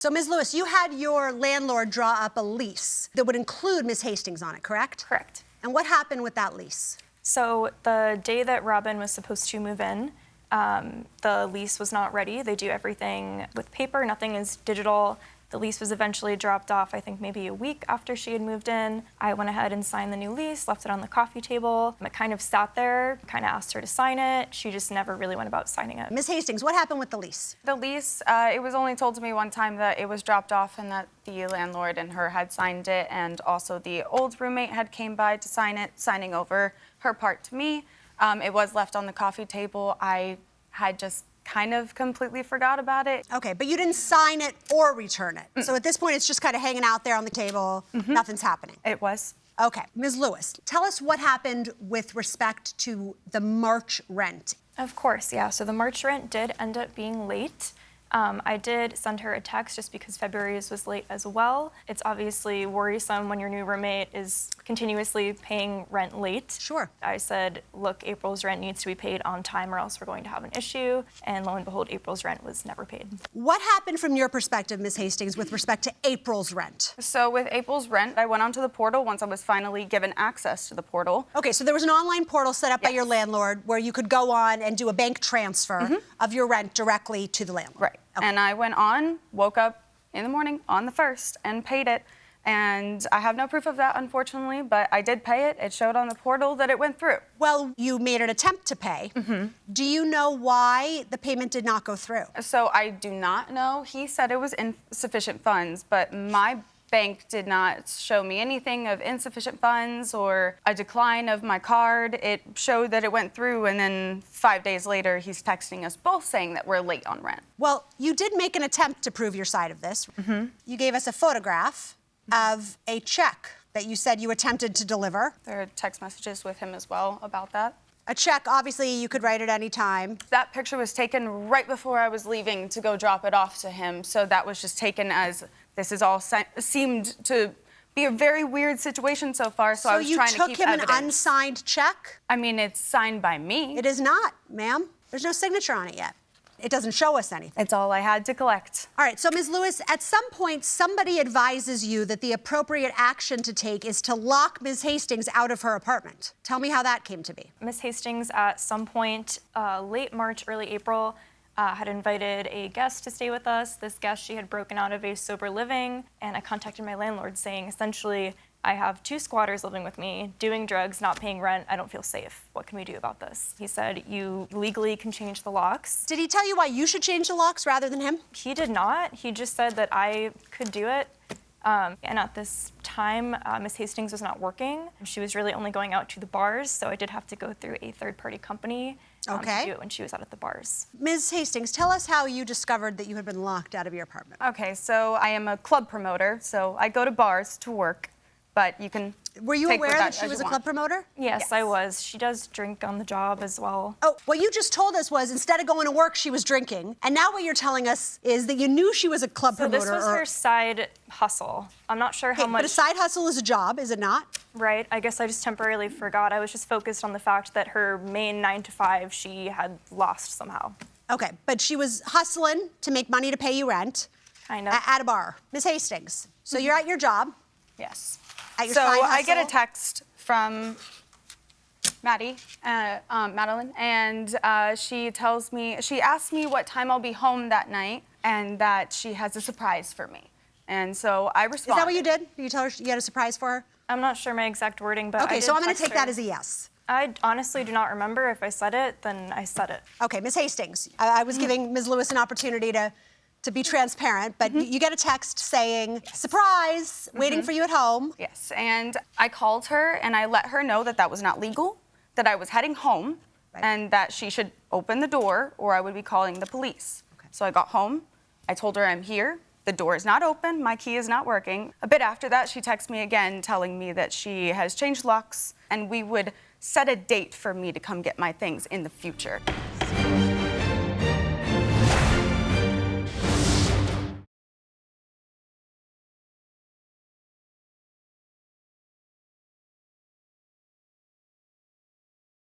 So, Ms. Lewis, you had your landlord draw up a lease that would include Ms. Hastings on it, correct? Correct. And what happened with that lease? So the day that Robyn was supposed to move in, the lease was not ready. They do everything with paper, nothing is digital. The lease was eventually dropped off, I think maybe a week after she had moved in. I went ahead and signed the new lease, left it on the coffee table. It kind of sat there, kind of asked her to sign it. She just never really went about signing it. Ms. Hastings, what happened with the lease? The lease, it was only told to me one time that it was dropped off and that the landlord and her had signed it, and also the old roommate had came by to sign it, signing over her part to me. It was left on the coffee table. I had just kind of completely forgot about it. Okay, but you didn't sign it or return it. So at this point, it's just kind of hanging out there on the table. Nothing's happening. It was. Okay, Ms. Lewis, tell us what happened with respect to the March rent. Of course, yeah. So the March rent did end up being late. I did send her a text just because February's was late as well. It's obviously worrisome when your new roommate is continuously paying rent late. Sure. I said, look, April's rent needs to be paid on time or else we're going to have an issue. And lo and behold, April's rent was never paid. What happened from your perspective, Ms. Hastings, with respect to April's rent? So with April's rent, I went onto the portal once I was finally given access to the portal. Okay, so there was an online portal set up by your landlord where you could go on and do a bank transfer of your rent directly to the landlord. Right. Okay. And I went on, woke up in the morning on the 1st and paid it. And I have no proof of that, unfortunately, but I did pay it. It showed on the portal that it went through. Well, you made an attempt to pay. Do you know why the payment did not go through? So I do not know. He said it was insufficient funds, but my bank did not show me anything of insufficient funds or a decline of my card. It showed that it went through, and then 5 days later, he's texting us both saying that we're late on rent. Well, you did make an attempt to prove your side of this. You gave us a photograph of a check that you said you attempted to deliver. There are text messages with him as well about that. A check, obviously, you could write at any time. That picture was taken right before I was leaving to go drop it off to him, so that was just taken as this is all seemed to be a very weird situation so far, so I was trying to keep evidence. So you took him an unsigned check? I mean, it's signed by me. It is not, ma'am. There's no signature on it yet. It doesn't show us anything. It's all I had to collect. All right, so Ms. Lewis, at some point, somebody advises you that the appropriate action to take is to lock Ms. Hastings out of her apartment. Tell me how that came to be. Ms. Hastings, at some point, late March, early April, had invited a guest to stay with us. This guest, she had broken out of a sober living, and I contacted my landlord saying, essentially, I have 2 squatters living with me, doing drugs, not paying rent. I don't feel safe. What can we do about this? He said, you legally can change the locks. Did he tell you why you should change the locks rather than him? He did not. He just said that I could do it. And at this time, Ms. Hastings was not working. She was really only going out to the bars, so I did have to go through a third-party company to do it when she was out at the bars. Ms. Hastings, tell us how you discovered that you had been locked out of your apartment. Okay, so I am a club promoter, so I go to bars to work, but you can Were you take aware with that she as was you a club want. promoter? Yes, I was. She does drink on the job as well. Oh, what you just told us was instead of going to work, she was drinking. And now what you're telling us is that you knew she was a club So promoter. this was her side hustle. I'm not sure how Okay, much. but a side hustle is a job, is it not? Right. I guess I just temporarily forgot. I was just focused on the fact that her main 9 to 5 she had lost somehow. Okay, but she was hustling to make money to pay you rent. Kind of. At a bar. Ms. Hastings, so you're at your job. Yes. At your So side I get a hustle? text from Madeline, and she asks me what time I'll be home that night, and that she has a surprise for me. And so I responded. Is that what you did? Did you tell her you had a surprise for her? I'm not sure my exact wording, but I Okay, did so I'm going to text take that her. as a yes. I honestly do not remember. If I said it, then I said it. Okay, Ms. Hastings, I was giving Ms. Lewis an opportunity to be transparent, but you get a text saying, surprise, waiting for you at home. Yes, and I called her and I let her know that that was not legal, that I was heading home, and that she should open the door or I would be calling the police. Okay. So I got home, I told her I'm here, the door is not open, my key is not working. A bit after that, she texted me again telling me that she has changed locks and we would set a date for me to come get my things in the future.